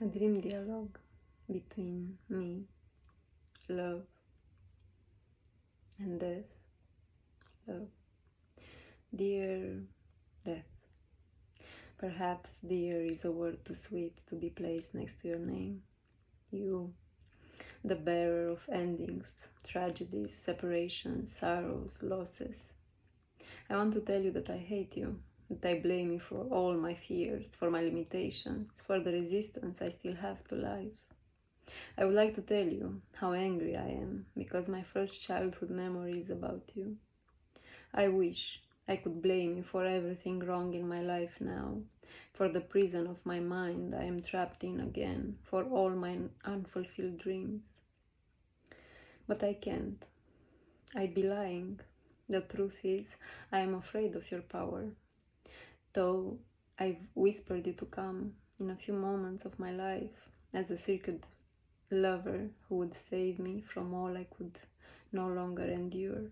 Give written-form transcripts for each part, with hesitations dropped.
a dream dialogue between me, love, and death. Love. Dear death. Perhaps dear is a word too sweet to be placed next to your name. You, the bearer of endings, tragedies, separations, sorrows, losses. I want to tell you that I hate you, that I blame you for all my fears, for my limitations, for the resistance I still have to life. I would like to tell you how angry I am, because my first childhood memory is about you. I wish I could blame you for everything wrong in my life now, for the prison of my mind I am trapped in again, for all my unfulfilled dreams. But I can't. I'd be lying. The truth is, I am afraid of your power. Though I've whispered you to come in a few moments of my life as a secret lover who would save me from all I could no longer endure.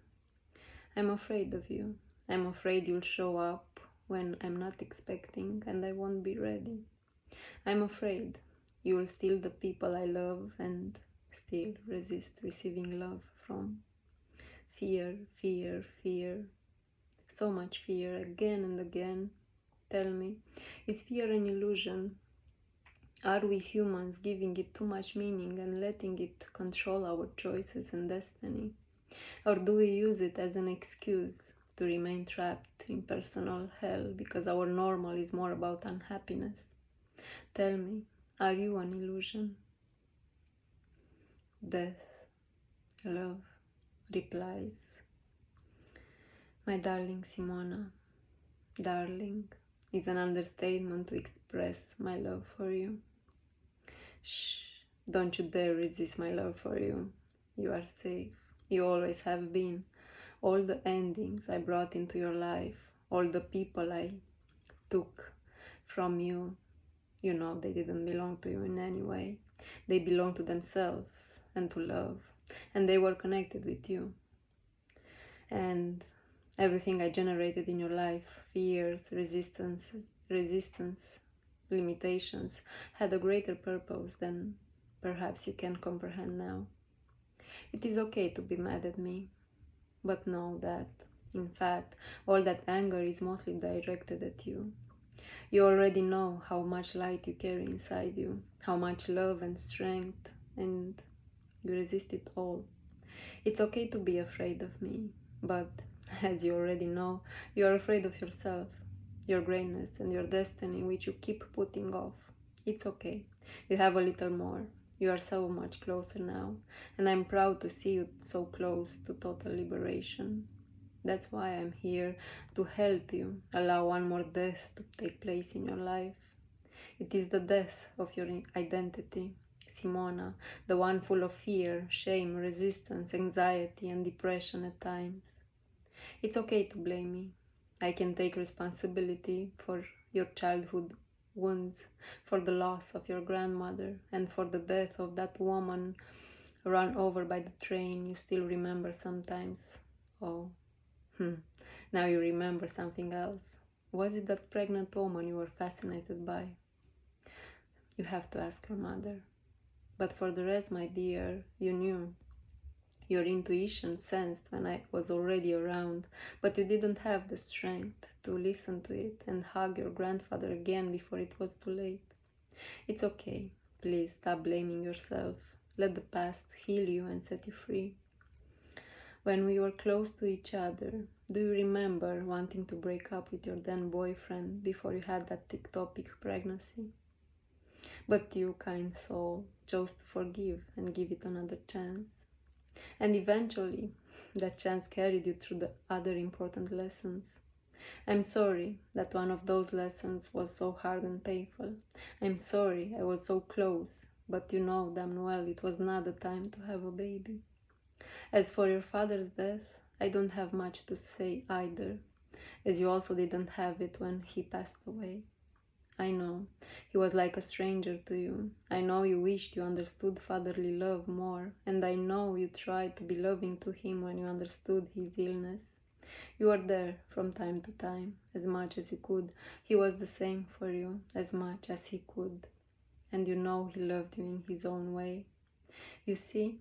I'm afraid of you. I'm afraid you'll show up when I'm not expecting and I won't be ready. I'm afraid you will steal the people I love and still resist receiving love from. Fear, fear, fear. So much fear, again and again. Tell me, is fear an illusion? Are we humans giving it too much meaning and letting it control our choices and destiny? Or do we use it as an excuse to remain trapped in personal hell because our normal is more about unhappiness? Tell me, are you an illusion? Death, love, replies. My darling Simona, darling is an understatement to express my love for you. Shh, don't you dare resist my love for you. You are safe. You always have been. All the endings I brought into your life, all the people I took from you, you know they didn't belong to you in any way. They belonged to themselves and to love, and they were connected with you. And everything I generated in your life, fears, resistance, limitations, had a greater purpose than perhaps you can comprehend now. It is okay to be mad at me, but know that, in fact, all that anger is mostly directed at you. You already know how much light you carry inside you, how much love and strength, and you resist it all. It's okay to be afraid of me, but as you already know, you are afraid of yourself, your greatness and your destiny, which you keep putting off. It's okay. You have a little more. You are so much closer now, and I'm proud to see you so close to total liberation. That's why I'm here, to help you allow one more death to take place in your life. It is the death of your identity, Simona, the one full of fear, shame, resistance, anxiety, and depression at times. It's okay to blame me. I can take responsibility for your childhood wounds, for the loss of your grandmother, and for the death of that woman run over by the train you still remember sometimes. Oh, now you remember something else. Was it that pregnant woman you were fascinated by? You have to ask your mother. But for the rest, my dear, you knew. Your intuition sensed when I was already around, but you didn't have the strength to listen to it and hug your grandfather again before it was too late. It's okay. Please stop blaming yourself. Let the past heal you and set you free. When we were close to each other, do you remember wanting to break up with your then boyfriend before you had that ectopic pregnancy? But you, kind soul, chose to forgive and give it another chance. And eventually, that chance carried you through the other important lessons. I'm sorry that one of those lessons was so hard and painful. I'm sorry I was so close, but you know damn well it was not the time to have a baby. As for your father's death, I don't have much to say either, as you also didn't have it when he passed away. I know, he was like a stranger to you. I know you wished you understood fatherly love more, and I know you tried to be loving to him when you understood his illness. You were there from time to time, as much as you could. He was the same for you, as much as he could. and you know he loved you in his own way. You see,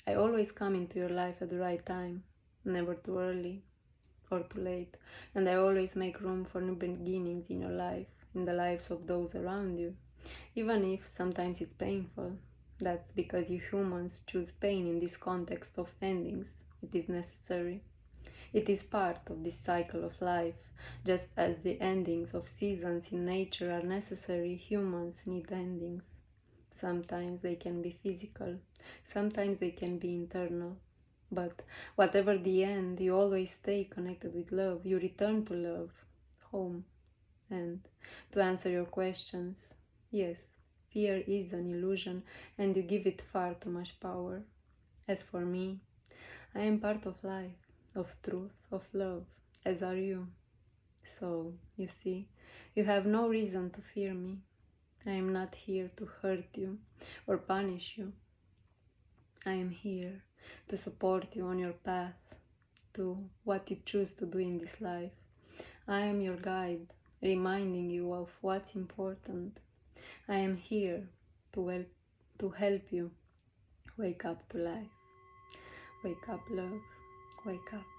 I always come into your life at the right time, never too early or too late, and I always make room for new beginnings in your life, in the lives of those around you, even if sometimes it's painful. That's because you humans choose pain in this context of endings. It is necessary. It is part of this cycle of life. Just as the endings of seasons in nature are necessary, humans need endings. Sometimes they can be physical, sometimes they can be internal. But whatever the end, you always stay connected with love. You return to love, home. And to answer your questions, yes, fear is an illusion and you give it far too much power. As for me, I am part of life, of truth, of love, as are you. So, you see, you have no reason to fear me. I am not here to hurt you or punish you. I am here to support you on your path to what you choose to do in this life. I am your guide, reminding you of what's important. I am here to help you wake up to life. Wake up, love. Wake up.